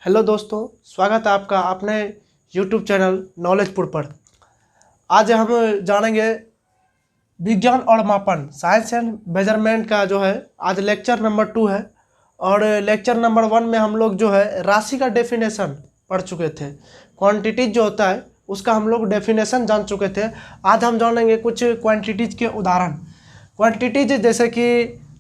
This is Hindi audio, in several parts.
हेलो दोस्तों, स्वागत है आपका अपने यूट्यूब चैनल नॉलेजपुर पर। आज हम जानेंगे विज्ञान और मापन, साइंस एंड मेजरमेंट का जो है आज लेक्चर नंबर 2 है। और लेक्चर नंबर 1 में हम लोग जो है राशि का डेफिनेशन पढ़ चुके थे। क्वांटिटीज जो होता है उसका हम लोग डेफिनेशन जान चुके थे। आज हम जानेंगे कुछ क्वांटिटीज के उदाहरण। क्वांटिटीज जैसे कि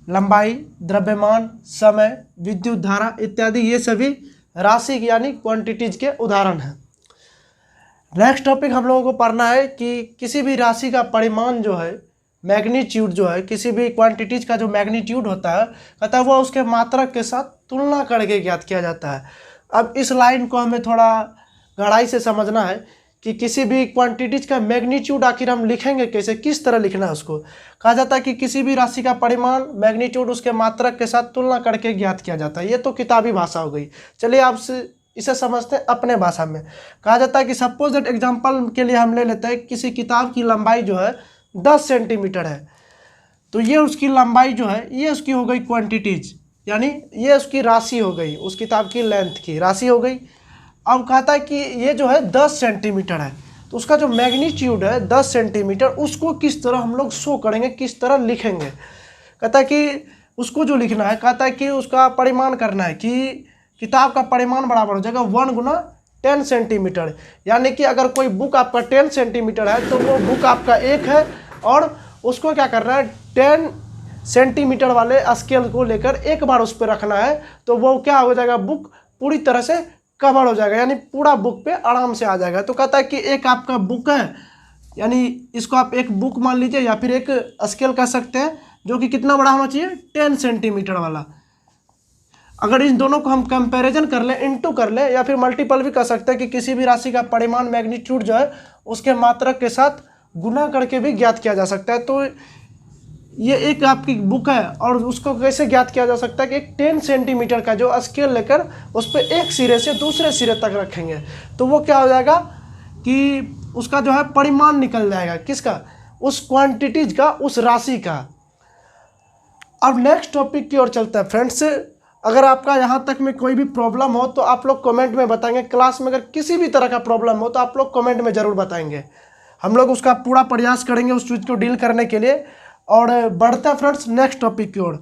लंबाई, द्रव्यमान, समय, विद्युत धारा इत्यादि, ये सभी राशि यानी क्वांटिटीज के उदाहरण हैं। नेक्स्ट टॉपिक हम लोगों को पढ़ना है कि किसी भी राशि का परिमाण जो है, मैग्नीट्यूड जो है, किसी भी क्वांटिटीज का जो मैग्नीट्यूड होता है कहता है वो उसके मात्रक के साथ तुलना करके ज्ञात किया जाता है। अब इस लाइन को हमें थोड़ा गहराई से समझना है कि किसी भी क्वांटिटीज का मैग्नीट्यूड आखिर हम लिखेंगे कैसे, किस तरह लिखना है। उसको कहा जाता है कि किसी भी राशि का परिमाण मैग्नीट्यूड उसके मात्रक के साथ तुलना करके ज्ञात किया जाता है। ये तो किताबी भाषा हो गई। चलिए आपसे इसे समझते हैं अपने भाषा में। कहा जाता है कि सपोज दैट एग्जाम्पल के लिए हम ले लेते हैं किसी किताब की लंबाई जो है 10 सेंटीमीटर है, तो ये उसकी लंबाई जो है ये उसकी हो गई क्वांटिटीज, यानी ये उसकी राशि हो गई, उस किताब की लेंथ की राशि हो गई। अब कहता है कि ये जो है 10 सेंटीमीटर है, तो उसका जो मैग्नीट्यूड है 10 सेंटीमीटर, उसको किस तरह हम लोग शो करेंगे, किस तरह लिखेंगे। कहता है कि उसको जो लिखना है, कहता है कि उसका परिमाण करना है कि किताब का परिमाण बराबर हो जाएगा 1 गुना 10 सेंटीमीटर। यानी कि अगर कोई बुक आपका 10 सेंटीमीटर है तो वो बुक आपका 1 है, और उसको क्या करना है 10 सेंटीमीटर वाले स्केल को लेकर एक बार उस पर रखना है, तो वो क्या हो जाएगा, बुक पूरी तरह से कवर हो जाएगा, यानी पूरा बुक पे आराम से आ जाएगा। तो कहता है कि एक आपका बुक है, यानी इसको आप एक बुक मान लीजिए या फिर एक स्केल कह सकते हैं, जो कि कितना बड़ा होना चाहिए 10 सेंटीमीटर वाला। अगर इन दोनों को हम कंपैरिजन कर लें, इनटू कर लें, या फिर मल्टीपल भी कर सकते हैं कि किसी भी राशि का परिमाण मैग्नीट्यूड जो है उसके मात्रक के साथ गुना करके भी ज्ञात किया जा सकता है। तो ये एक आपकी बुक है और उसको कैसे ज्ञात किया जा सकता है कि एक 10 सेंटीमीटर का जो स्केल लेकर उस पर एक सिरे से दूसरे सिरे तक रखेंगे, तो वो क्या हो जाएगा कि उसका जो है परिमाण निकल जाएगा, किसका, उस क्वांटिटीज का, उस राशि का। अब नेक्स्ट टॉपिक की ओर चलते हैं फ्रेंड्स। अगर आपका यहाँ तक में कोई भी प्रॉब्लम हो तो आप लोग कमेंट में बताएंगे। क्लास में अगर किसी भी तरह का प्रॉब्लम हो तो आप लोग कमेंट में ज़रूर बताएंगे। हम लोग उसका पूरा प्रयास करेंगे उस चीज़ को डील करने के लिए। और बढ़ते हैं फ्रेंड्स नेक्स्ट टॉपिक की ओर।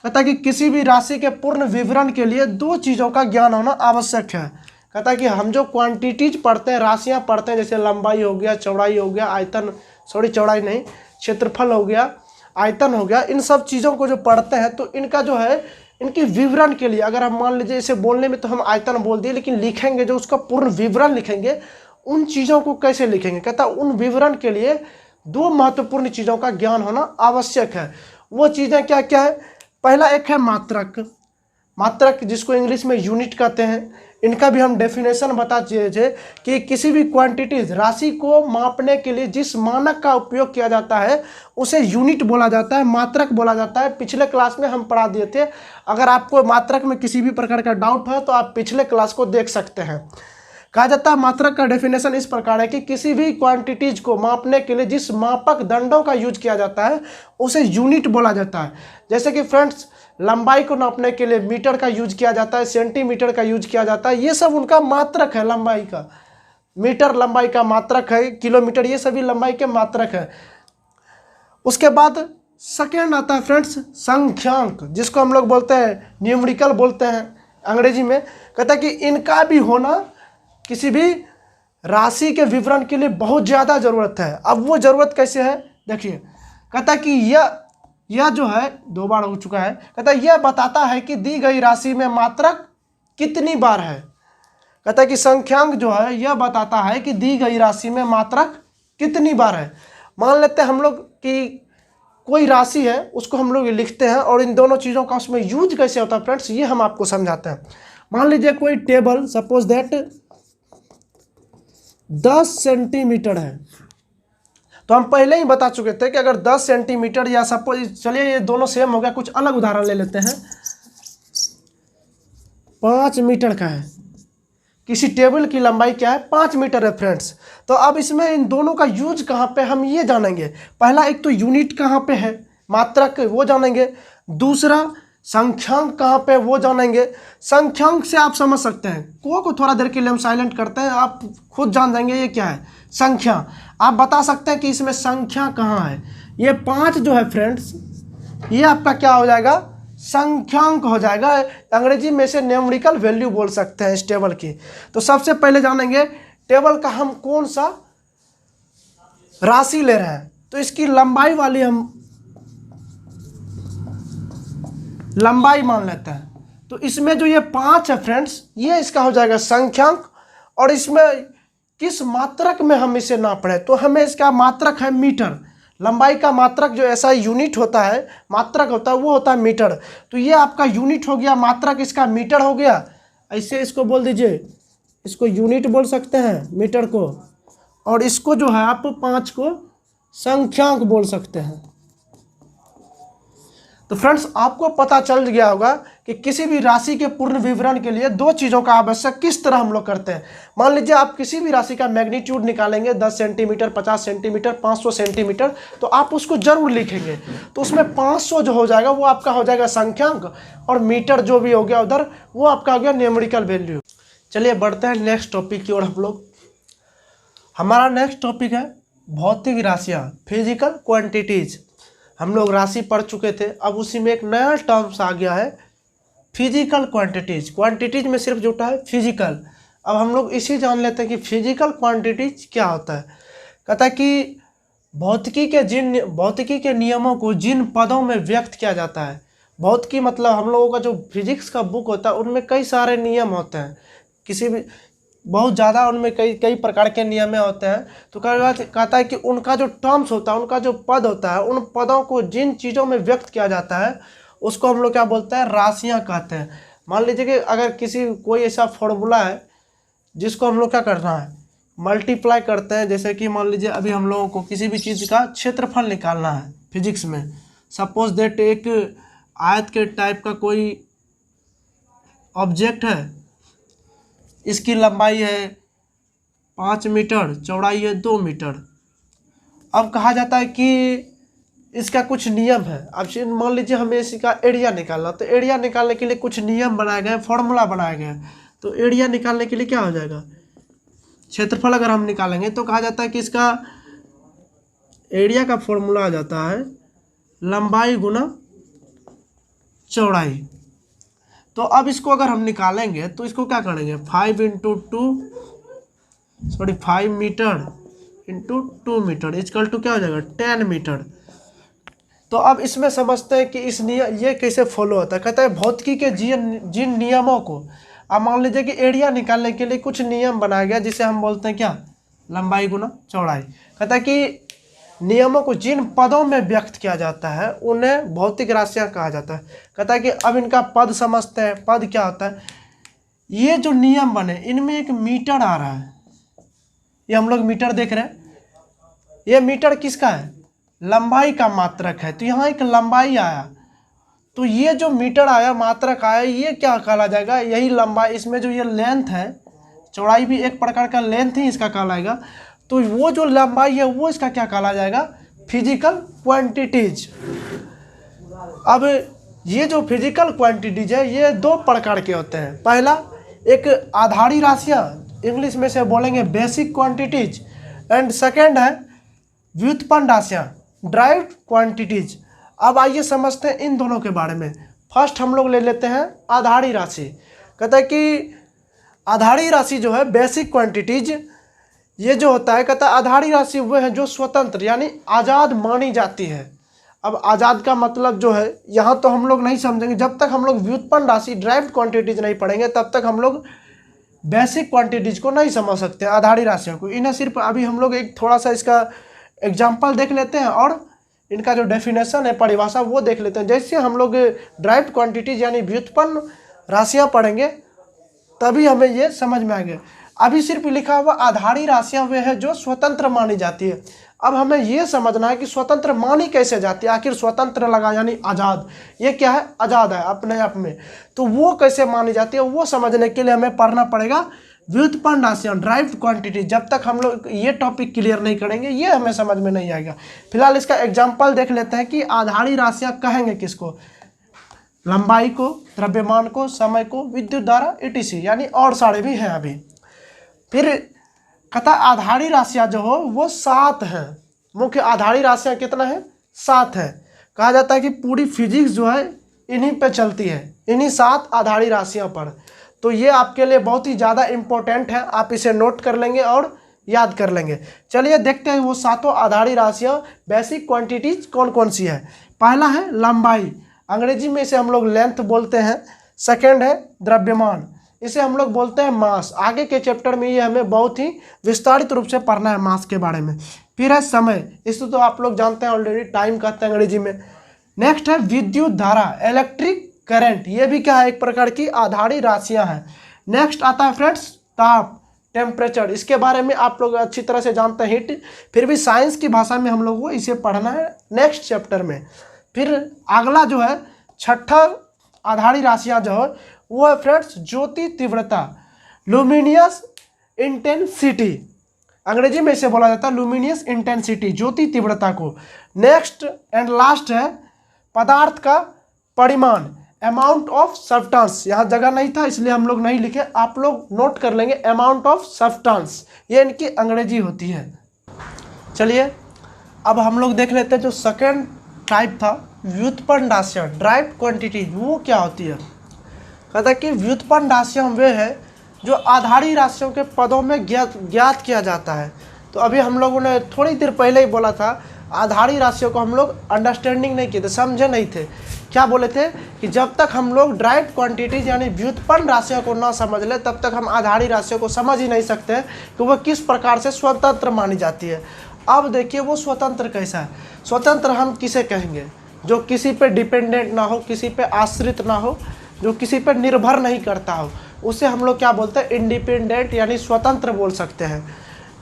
कहता है कि किसी भी राशि के पूर्ण विवरण के लिए 2 चीज़ों का ज्ञान होना आवश्यक है। कहता है कि हम जो क्वांटिटीज पढ़ते हैं, राशियाँ पढ़ते हैं, जैसे लंबाई हो गया, चौड़ाई हो गया, आयतन, चौड़ाई नहीं, क्षेत्रफल हो गया, आयतन हो गया, इन सब चीज़ों को जो पढ़ते हैं तो इनका जो है, इनके विवरण के लिए, अगर हम मान लीजिए इसे बोलने में तो हम आयतन बोल दिए, लेकिन लिखेंगे जो उसका पूर्ण विवरण लिखेंगे, उन चीज़ों को कैसे लिखेंगे। कहता है उन विवरण के लिए 2 महत्वपूर्ण चीज़ों का ज्ञान होना आवश्यक है। वो चीज़ें क्या क्या है, पहला एक है मात्रक। मात्रक जिसको इंग्लिश में यूनिट कहते हैं, इनका भी हम डेफिनेशन बता दीजिए कि किसी भी क्वांटिटीज, राशि को मापने के लिए जिस मानक का उपयोग किया जाता है उसे यूनिट बोला जाता है, मात्रक बोला जाता है। पिछले क्लास में हम पढ़ा दिए थे। अगर आपको मात्रक में किसी भी प्रकार का डाउट है तो आप पिछले क्लास को देख सकते हैं। कहा जाता है मात्रक का डेफिनेशन इस प्रकार है कि किसी भी क्वांटिटीज को मापने के लिए जिस मापक दंडों का यूज किया जाता है उसे यूनिट बोला जाता है। जैसे कि फ्रेंड्स लंबाई को नापने के लिए मीटर का यूज किया जाता है, सेंटीमीटर का यूज किया जाता है, ये सब उनका मात्रक है लंबाई का। मीटर लंबाई का मात्रक है, किलोमीटर, ये सभी लंबाई के मात्रक है। उसके बाद सेकेंड आता है फ्रेंड्स संख्यांक, जिसको हम लोग बोलते हैं न्यूमेरिकल बोलते हैं अंग्रेजी में। कहता है कि इनका भी होना किसी भी राशि के विवरण के लिए बहुत ज़्यादा ज़रूरत है। अब वो ज़रूरत कैसे है देखिए। कहता है कि यह जो है 2 बार हो चुका है। कहता है यह बताता है कि दी गई राशि में मात्रक कितनी बार है। कहता है कि संख्यांक जो है यह बताता है कि दी गई राशि में मात्रक कितनी बार है। मान लेते हैं हम लोग कि कोई राशि है, उसको हम लोग लिखते हैं, और इन दोनों चीज़ों का उसमें यूज कैसे होता है फ्रेंड्स, ये हम आपको समझाते हैं। मान लीजिए कोई टेबल सपोज दैट 10 सेंटीमीटर है, तो हम पहले ही बता चुके थे कि अगर 10 सेंटीमीटर या सपोज, चलिए ये दोनों सेम हो गया, कुछ अलग उदाहरण ले लेते हैं। 5 मीटर का है, किसी टेबल की लंबाई क्या है 5 मीटर है फ्रेंड्स। तो अब इसमें इन दोनों का यूज कहाँ पे हम ये जानेंगे। पहला एक तो यूनिट कहाँ पे है, मात्रक, वो जानेंगे। दूसरा संख्यांक कहाँ पे वो जानेंगे। संख्यांक से आप समझ सकते हैं, को थोड़ा देर के लिए हम साइलेंट करते हैं, आप खुद जान जाएंगे ये क्या है संख्या। आप बता सकते हैं कि इसमें संख्या कहाँ है। ये 5 जो है फ्रेंड्स, ये आपका क्या हो जाएगा, संख्यांक हो जाएगा। अंग्रेजी में से न्यूमेरिकल वैल्यू बोल सकते हैं इस टेबल की। तो सबसे पहले जानेंगे टेबल का हम कौन सा राशि ले रहे हैं। तो इसकी लंबाई वाली हम लंबाई मान लेते हैं। तो इसमें जो ये 5 है फ्रेंड्स, ये इसका हो जाएगा संख्यांक। और इसमें किस मात्रक में हम इसे नाप रहे हैं, तो हमें इसका मात्रक है मीटर। लंबाई का मात्रक जो ऐसा यूनिट होता है, मात्रक होता है, वो होता है मीटर। तो ये आपका यूनिट हो गया, मात्रक इसका मीटर हो गया। ऐसे इसको बोल दीजिए, इसको यूनिट बोल सकते हैं मीटर को, और इसको जो है आप 5 को संख्यांक बोल सकते हैं। तो फ्रेंड्स आपको पता चल गया होगा कि किसी भी राशि के पूर्ण विवरण के लिए 2 चीज़ों का आवश्यक किस तरह हम लोग करते हैं। मान लीजिए आप किसी भी राशि का मैग्नीट्यूड निकालेंगे, 10 सेंटीमीटर, 50 सेंटीमीटर, 500 सेंटीमीटर, तो आप उसको जरूर लिखेंगे। तो उसमें 500 जो हो जाएगा वो आपका हो जाएगा संख्यांक, और मीटर जो भी हो गया उधर वो आपका हो गया न्यूमेरिकल वैल्यू। चलिए बढ़ते हैं नेक्स्ट टॉपिक की ओर। हम लोग, हमारा नेक्स्ट टॉपिक है भौतिक राशियाँ, फिजिकल क्वांटिटीज। हम लोग राशि पढ़ चुके थे, अब उसी में एक नया टर्म्स आ गया है फिजिकल क्वांटिटीज। क्वांटिटीज में सिर्फ जुटा है फिजिकल। अब हम लोग इसी जान लेते हैं कि फिजिकल क्वांटिटीज क्या होता है। कहता है कि भौतिकी के नियमों को जिन पदों में व्यक्त किया जाता है। भौतिकी मतलब हम लोगों का जो फिजिक्स का बुक होता है उनमें कई सारे नियम होते हैं, किसी भी बहुत ज़्यादा उनमें कई प्रकार के नियम होते हैं। तो कहता है कि उनका जो टर्म्स होता है, उनका जो पद होता है, उन पदों को जिन चीज़ों में व्यक्त किया जाता है उसको हम लोग क्या बोलते हैं, राशियाँ कहते हैं। मान लीजिए कि अगर कोई ऐसा फॉर्मूला है जिसको हम लोग क्या करना है, मल्टीप्लाई करते हैं। जैसे कि मान लीजिए अभी हम लोगों को किसी भी चीज़ का क्षेत्रफल निकालना है फिजिक्स में। सपोज दैट एक आयत के टाइप का कोई ऑब्जेक्ट है, इसकी लंबाई है 5 मीटर, चौड़ाई है 2 मीटर। अब कहा जाता है कि इसका कुछ नियम है। अब मान लीजिए हमें इसका एरिया निकालना, तो एरिया निकालने के लिए कुछ नियम बनाए गए, फॉर्मूला बनाया गया है। तो एरिया निकालने के लिए क्या हो जाएगा, क्षेत्रफल अगर हम निकालेंगे तो कहा जाता है कि इसका एरिया का फॉर्मूला आ जाता है लंबाई गुना चौड़ाई। तो अब इसको अगर हम निकालेंगे तो इसको क्या करेंगे, 5 metre into 2 metre equal to क्या हो जाएगा 10 मीटर। तो अब इसमें समझते हैं कि ये कैसे फॉलो होता है। कहता है भौतिकी के जिन नियमों को, अब मान लीजिए कि एरिया निकालने के लिए कुछ नियम बनाया गया जिसे हम बोलते हैं क्या, लंबाई गुना चौड़ाई। कहता है कि नियमों को जिन पदों में व्यक्त किया जाता है उन्हें भौतिक राशियाँ कहा जाता है। कहता है कि अब इनका पद समझते हैं। पद क्या होता है, ये जो नियम बने इनमें एक मीटर आ रहा है, ये हम लोग मीटर देख रहे हैं। ये मीटर किसका है, लंबाई का मात्रक है। तो यहाँ एक लंबाई आया, तो ये जो मीटर आया, मात्रक आया, ये क्या कहला जाएगा, यही लंबाई। इसमें जो ये लेंथ है, चौड़ाई भी एक प्रकार का लेंथ ही इसका कहलाएगा। तो वो जो लंबाई है वो इसका क्या कहला जाएगा, फिजिकल क्वांटिटीज। अब ये जो फिजिकल क्वांटिटीज है ये 2 प्रकार के होते हैं। पहला एक आधारी राशियाँ, इंग्लिश में से बोलेंगे बेसिक क्वांटिटीज, एंड सेकेंड है व्युत्पन्न राशियाँ, ड्राइव्ड क्वांटिटीज। अब आइए समझते हैं इन दोनों के बारे में। फर्स्ट हम लोग ले लेते हैं आधारी राशि। कहता है कि आधारी राशि जो है बेसिक क्वांटिटीज, ये जो होता है, कहता है आधारी राशि वो है जो स्वतंत्र यानी आज़ाद मानी जाती है। अब आज़ाद का मतलब जो है यहाँ तो हम लोग नहीं समझेंगे, जब तक हम लोग व्युत्पन्न राशि ड्राइव्ड क्वांटिटीज नहीं पढ़ेंगे तब तक हम लोग बेसिक क्वांटिटीज को नहीं समझ सकते, आधारी राशियों को। इन्हें सिर्फ अभी हम लोग एक थोड़ा सा इसका एग्जाम्पल देख लेते हैं और इनका जो डेफिनेशन है, परिभाषा, वो देख लेते हैं। जैसे हम लोग ड्राइव्ड क्वांटिटीज यानी व्युत्पन्न राशियाँ पढ़ेंगे तभी हमें ये समझ में आएगा। अभी सिर्फ लिखा हुआ आधारी राशियाँ वे है जो स्वतंत्र मानी जाती है। अब हमें ये समझना है कि स्वतंत्र मानी कैसे जाती है, आखिर स्वतंत्र लगा यानी आज़ाद, ये क्या है, आज़ाद है अपने आप में, तो वो कैसे मानी जाती है वो समझने के लिए हमें पढ़ना पड़ेगा व्युत्पन्न राशियाँ, ड्राइव्ड क्वांटिटी। जब तक हम लोग ये टॉपिक क्लियर नहीं करेंगे ये हमें समझ में नहीं आएगा। फिलहाल इसका एग्जाम्पल देख लेते हैं कि आधारी राशियाँ कहेंगे किसको। लंबाई को, द्रव्यमान को, समय को, विद्युत धारा, etc, यानी और सारे भी हैं अभी। फिर कहता आधारी राशियाँ जो हो वो 7 हैं। मुख्य आधारी राशियाँ कितना है? 7 है। कहा जाता है कि पूरी फिजिक्स जो है इन्हीं पे चलती है, इन्हीं 7 आधारी राशियों पर। तो ये आपके लिए बहुत ही ज़्यादा इम्पोर्टेंट है, आप इसे नोट कर लेंगे और याद कर लेंगे। चलिए देखते हैं वो 7 आधारी राशियाँ, बेसिक क्वांटिटीज कौन कौन सी है। पहला है लंबाई, अंग्रेजी में इसे हम लोग लेंथ बोलते हैं। सेकेंड है द्रव्यमान, इसे हम लोग बोलते हैं मास। आगे के चैप्टर में ये हमें बहुत ही विस्तारित रूप से पढ़ना है मास के बारे में। फिर है समय, इसे तो आप लोग जानते हैं ऑलरेडी, टाइम कहते हैं अंग्रेजी में। नेक्स्ट है विद्युत धारा, इलेक्ट्रिक करंट, ये भी क्या है? एक प्रकार की आधारी राशियां हैं। नेक्स्ट आता है फ्रेंड्स ताप, टेम्परेचर, इसके बारे में आप लोग अच्छी तरह से जानते हैं, हीट। फिर भी साइंस की भाषा में हम लोग को इसे पढ़ना है नेक्स्ट चैप्टर में। फिर अगला जो है छठा आधारी राशियां जो है वो है फ्रेंड्स ज्योति तीव्रता, लुमिनियस इंटेंसिटी, अंग्रेजी में इसे बोला जाता है लुमिनियस इंटेंसिटी, ज्योति तीव्रता को। नेक्स्ट एंड लास्ट है पदार्थ का परिमाण, अमाउंट ऑफ सब्सटेंस, यहाँ जगह नहीं था इसलिए हम लोग नहीं लिखे, आप लोग नोट कर लेंगे, अमाउंट ऑफ सब्सटेंस, ये इनकी अंग्रेजी होती है। चलिए अब हम लोग देख लेते हैं जो सेकेंड टाइप था व्युत्पन्न राशियाँ, ड्राइव क्वांटिटी, वो क्या होती है। कहता है कि व्युत्पन्न राशियाँ वे हैं जो आधारी राशियों के पदों में ज्ञात किया जाता है। तो अभी हम लोगों ने थोड़ी देर पहले ही बोला था आधारी राशियों को हम लोग अंडरस्टैंडिंग नहीं किए थे, समझे नहीं थे। क्या बोले थे कि जब तक हम लोग ड्राइव क्वांटिटीज यानी व्युत्पन्न राशियों को ना समझ ले तब तक हम आधारी राशियों को समझ ही नहीं सकते कि वह किस प्रकार से स्वतंत्र मानी जाती है। अब देखिए वो स्वतंत्र कैसा है। स्वतंत्र हम किसे कहेंगे? जो किसी पे डिपेंडेंट ना हो, किसी पे आश्रित ना हो, जो किसी पे निर्भर नहीं करता हो, उसे हम लोग क्या बोलते हैं? इंडिपेंडेंट यानी स्वतंत्र बोल सकते हैं।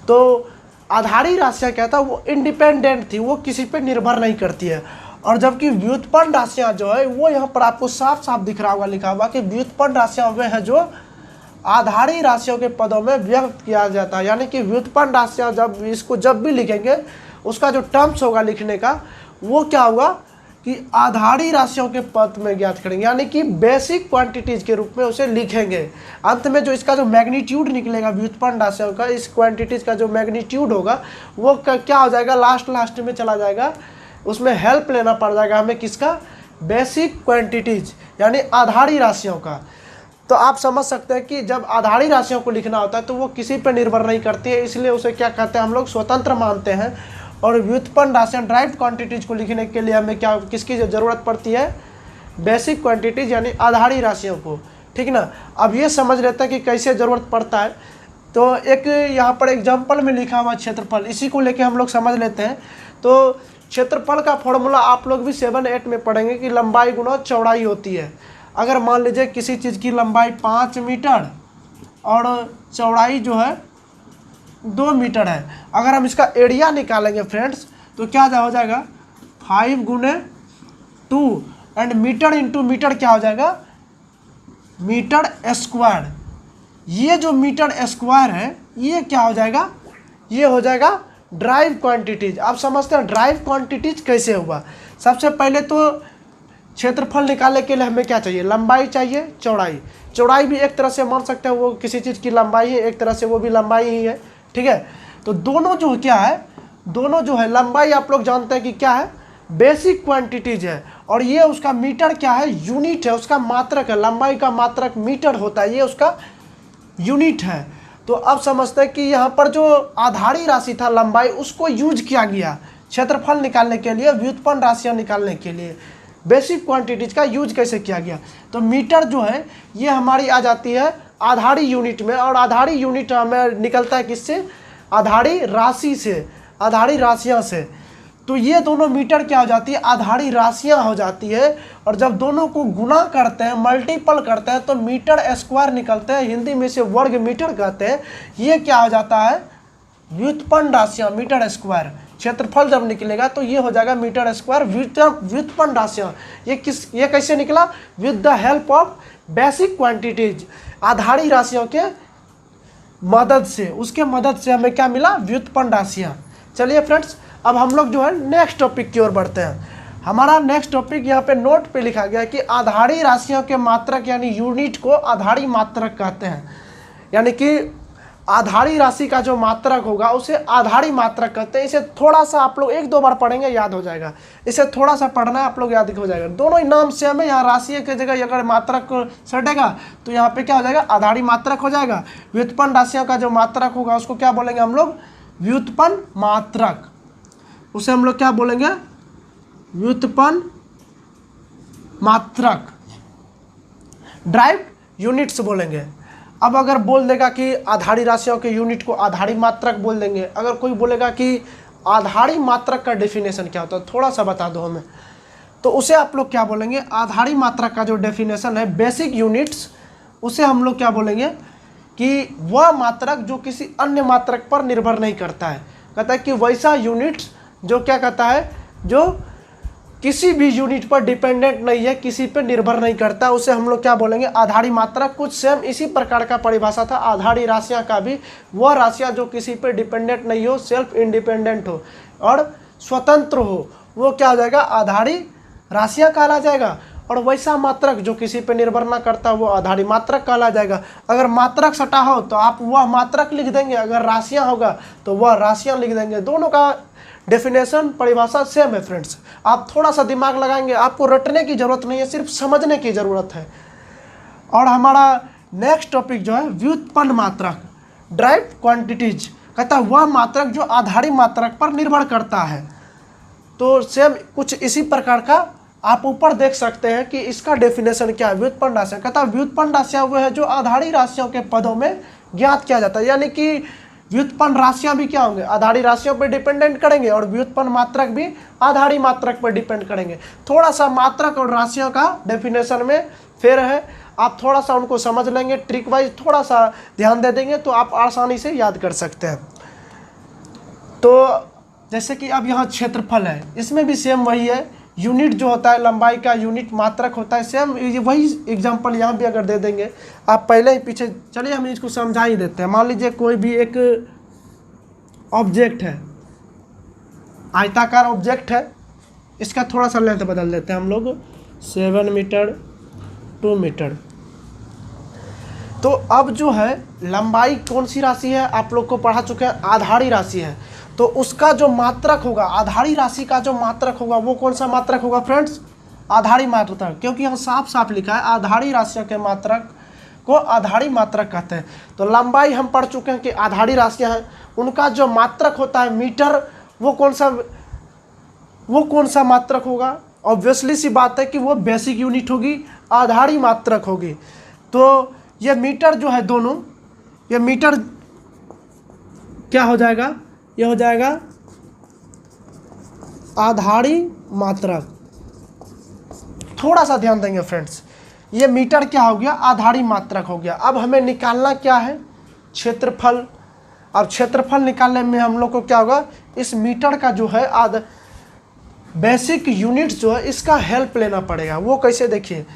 तो आधारी राशियाँ क्या था, वो इंडिपेंडेंट थी, वो किसी पे निर्भर नहीं करती है। और जबकि व्युत्पन्न राशियाँ जो है वो यहाँ पर आपको साफ साफ दिख रहा होगा, लिखा हुआ कि व्युत्पन्न राशियाँ वे हैं जो आधारी राशियों के पदों में व्यक्त किया जाता है। यानी कि व्युत्पन्न राशियाँ जब भी लिखेंगे उसका जो टर्म्स होगा लिखने का वो क्या होगा कि आधारी राशियों के पद में ज्ञात करेंगे, यानी कि बेसिक क्वांटिटीज के रूप में उसे लिखेंगे। अंत में जो इसका जो मैग्नीट्यूड निकलेगा व्युत्पन्न राशियों का, इस क्वांटिटीज का जो मैग्नीट्यूड होगा वो क्या हो जाएगा, लास्ट में चला जाएगा, उसमें हेल्प लेना पड़ जाएगा हमें किसका? बेसिक क्वांटिटीज यानी आधारी राशियों का। तो आप समझ सकते हैं कि जब आधारी राशियों को लिखना होता है तो वो किसी पर निर्भर नहीं करती है, इसलिए उसे क्या कहते हैं हम लोग? स्वतंत्र मानते हैं। और व्युत्पन्न राशियाँ ड्राइव क्वांटिटीज को लिखने के लिए हमें क्या किसकी ज़रूरत पड़ती है? बेसिक क्वांटिटीज यानी आधारी राशियों को, ठीक ना। अब ये समझ लेते हैं कि कैसे ज़रूरत पड़ता है। तो एक यहाँ पर एग्जाम्पल में लिखा हुआ क्षेत्रफल, इसी को लेके हम लोग समझ लेते हैं। तो क्षेत्रफल का फॉर्मूला आप लोग भी 7-8 में पढ़ेंगे कि लंबाई गुणा चौड़ाई होती है। अगर मान लीजिए किसी चीज़ की लंबाई 5 मीटर और चौड़ाई जो है 2 मीटर है, अगर हम इसका एरिया निकालेंगे फ्रेंड्स तो क्या हो जाएगा? 5 × 2 एंड मीटर इंटू मीटर क्या हो जाएगा? Metre square. ये जो मीटर स्क्वायर है ये क्या हो जाएगा? ये हो जाएगा ड्राइव क्वांटिटीज। आप समझते हैं ड्राइव क्वांटिटीज कैसे हुआ? सबसे पहले तो क्षेत्रफल निकालने के लिए हमें क्या चाहिए? लंबाई चाहिए, चौड़ाई। चौड़ाई भी एक तरह से मान सकते हैं वो किसी चीज़ की लंबाई है, एक तरह से वो भी लंबाई ही है, ठीक है। तो दोनों जो क्या है, दोनों जो है लंबाई आप लोग जानते हैं कि क्या है? बेसिक क्वांटिटीज है। और ये उसका मीटर क्या है? यूनिट है, उसका मात्रक है। लंबाई का मात्रक मीटर होता है, ये उसका यूनिट है। तो अब समझते हैं कि यहाँ पर जो आधारी राशि था लंबाई, उसको यूज किया गया क्षेत्रफल निकालने के लिए, व्युत्पन्न राशियाँ निकालने के लिए। बेसिक क्वांटिटीज का यूज कैसे किया गया? तो मीटर जो है ये हमारी आ जाती है आधारी यूनिट में, और आधारी यूनिट हमें निकलता है किससे? आधारी राशि से, आधारी राशियाँ से। तो ये दोनों मीटर क्या हो जाती है? आधारी राशियाँ हो जाती है। और जब दोनों को गुणा करते हैं, मल्टीपल करते हैं तो मीटर स्क्वायर निकलते हैं, हिंदी में से वर्ग मीटर कहते हैं। ये क्या हो जाता है? व्युत्पन्न राशियाँ, मीटर स्क्वायर। क्षेत्रफल जब निकलेगा तो ये हो जाएगा मीटर स्क्वायर व्युत्पन्न राशियाँ। ये कैसे निकला? With the help of basic quantities, आधारी राशियों के मदद से, उसके मदद से हमें क्या मिला? व्युत्पन्न राशियाँ। चलिए फ्रेंड्स अब हम लोग जो है नेक्स्ट टॉपिक की ओर बढ़ते हैं। हमारा नेक्स्ट टॉपिक यहाँ पे नोट पे लिखा गया है कि आधारी राशियों के मात्रक यानी यूनिट को आधारी मात्रक कहते हैं। यानी कि आधारी राशि का जो मात्रक होगा उसे आधारी मात्रक कहते हैं। इसे थोड़ा सा आप लोग 1-2 बार पढ़ेंगे याद हो जाएगा, इसे थोड़ा सा पढ़ना आप लोग याद हो जाएगा। दोनों ही नाम सेम है, यहाँ राशि की जगह अगर मात्रक सटेगा तो यहाँ पे क्या हो जाएगा, आधारी मात्रक हो जाएगा। व्युत्पन्न राशियों का जो मात्रक होगा उसको क्या बोलेंगे हम लोग, व्युत्पन्न मात्रक। उसे हम लोग क्या बोलेंगे, व्युत्पन्न मात्रक, ड्राइव्ड यूनिट्स बोलेंगे। अब अगर बोल देगा कि आधारी राशियों के यूनिट को आधारी मात्रक बोल देंगे, अगर कोई बोलेगा कि आधारी मात्रक का डेफिनेशन क्या होता है, थोड़ा सा बता दो हमें, तो उसे आप लोग क्या बोलेंगे, आधारी मात्रक का जो डेफिनेशन है बेसिक यूनिट्स, उसे हम लोग क्या बोलेंगे कि वह मात्रक जो किसी अन्य मात्रक पर निर्भर नहीं करता है। कहता है कि वैसा यूनिट्स जो क्या कहता है, जो किसी भी यूनिट पर डिपेंडेंट नहीं है, किसी पर निर्भर नहीं करता, उसे हम लोग क्या बोलेंगे, आधारी मात्रक। कुछ सेम इसी प्रकार का परिभाषा था आधारी राशियां का भी, वह राशियां जो किसी पर डिपेंडेंट नहीं हो, सेल्फ इंडिपेंडेंट हो और स्वतंत्र हो, वो क्या हो जाएगा, आधारी राशियां कहला जाएगा। और वैसा मात्रक जो किसी पर निर्भर ना करता वो आधारी मात्रक कहला जाएगा। अगर मात्रक सटा हो तो आप वह मात्रक लिख देंगे, अगर राशियाँ होगा तो वह राशियाँ लिख देंगे। दोनों का डेफिनेशन परिभाषा सेम है फ्रेंड्स। आप थोड़ा सा दिमाग लगाएंगे, आपको रटने की ज़रूरत नहीं है, सिर्फ समझने की ज़रूरत है। और हमारा नेक्स्ट टॉपिक जो है व्युत्पन्न मात्रक, ड्राइव्ड क्वांटिटीज। कहता है वह मात्रक जो आधारी मात्रक पर निर्भर करता है। तो सेम कुछ इसी प्रकार का आप ऊपर देख सकते हैं कि इसका डेफिनेशन क्या है, व्युत्पन्न राशियाँ। कहता है व्युत्पन्न राशियाँ वो है जो आधारी राशियों के पदों में ज्ञात किया जाता है। यानी कि व्युत्पन्न राशियां भी क्या होंगे, आधारी राशियों पर डिपेंडेंट करेंगे और व्युत्पन्न मात्रक भी आधारी मात्रक पर डिपेंड करेंगे। थोड़ा सा मात्रक और राशियों का डेफिनेशन में फेर है, आप थोड़ा सा उनको समझ लेंगे, ट्रिक वाइज थोड़ा सा ध्यान दे देंगे तो आप आसानी से याद कर सकते हैं। तो जैसे कि अब यहाँ क्षेत्रफल है, इसमें भी सेम वही है, यूनिट जो होता है लंबाई का यूनिट मात्रक होता है, सेम वही एग्जांपल यहाँ भी अगर दे देंगे आप पहले ही पीछे चलिए हम इसको समझा ही देते हैं। मान लीजिए कोई भी एक ऑब्जेक्ट है, आयताकार ऑब्जेक्ट है, इसका थोड़ा सा लेंथ बदल देते हैं हम लोग, 7 मीटर 2 मीटर। तो अब जो है लंबाई कौन सी राशि है, आप लोग को पढ़ा चुके हैं, आधारी राशि है। तो उसका जो मात्रक होगा, आधारी राशि का जो मात्रक होगा वो कौन सा मात्रक होगा फ्रेंड्स, आधारी मात्रक। क्योंकि यहाँ साफ साफ लिखा है आधारी राशियों के मात्रक को आधारी मात्रक कहते हैं। तो लंबाई हम पढ़ चुके हैं कि आधारी राशियाँ हैं, उनका जो मात्रक होता है मीटर, वो कौन सा मात्रक होगा। ऑब्वियसली सी बात है कि वो बेसिक यूनिट होगी, आधारी मात्रक होगी। तो ये मीटर जो है दोनों, ये मीटर क्या हो जाएगा, ये हो जाएगा आधारी मात्रक। थोड़ा सा ध्यान देंगे फ्रेंड्स, ये मीटर क्या हो गया, आधारी मात्रक हो गया। अब हमें निकालना क्या है, क्षेत्रफल। अब क्षेत्रफल निकालने में हम लोग को क्या होगा, इस मीटर का जो है बेसिक यूनिट जो है इसका हेल्प लेना पड़ेगा। वो कैसे, देखिए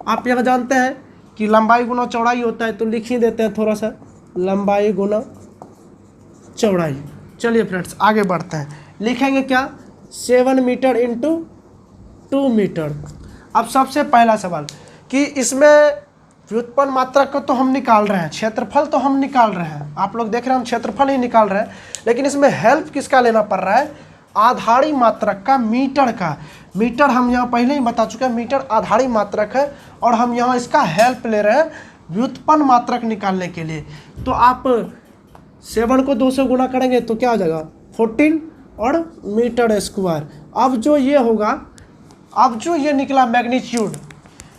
आप यहाँ जानते हैं कि लंबाई गुना चौड़ाई होता है, तो लिख ही देते हैं थोड़ा सा, लंबाई गुना चौड़ाई। चलिए फ्रेंड्स आगे बढ़ते हैं, लिखेंगे क्या, 7 मीटर इंटू 2 मीटर। अब सबसे पहला सवाल कि इसमें व्युत्पन्न मात्रक को तो हम निकाल रहे हैं, क्षेत्रफल तो हम निकाल रहे हैं, आप लोग देख रहे हैं हम क्षेत्रफल ही निकाल रहे हैं, लेकिन इसमें हेल्प किसका लेना पड़ रहा है, आधारी मात्रक का, मीटर का। मीटर हम यहाँ पहले ही बता चुके हैं, मीटर आधारी मात्रक है और हम यहाँ इसका हेल्प ले रहे हैं व्युत्पन्न मात्रक निकालने के लिए। तो आप 7 को 2 से गुना करेंगे तो क्या हो जाएगा 14 और मीटर स्क्वायर। अब जो ये होगा, अब जो ये निकला मैग्नीट्यूड,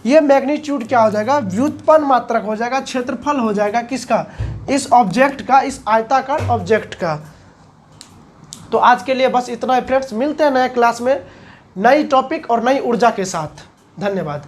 ये मैग्नीट्यूड क्या हो जाएगा, व्युत्पन्न मात्रक हो जाएगा, क्षेत्रफल हो जाएगा किसका, इस ऑब्जेक्ट का, इस आयताकार ऑब्जेक्ट का। तो आज के लिए बस इतना है फ्रेंड्स, मिलते हैं नए क्लास में नई टॉपिक और नई ऊर्जा के साथ। धन्यवाद।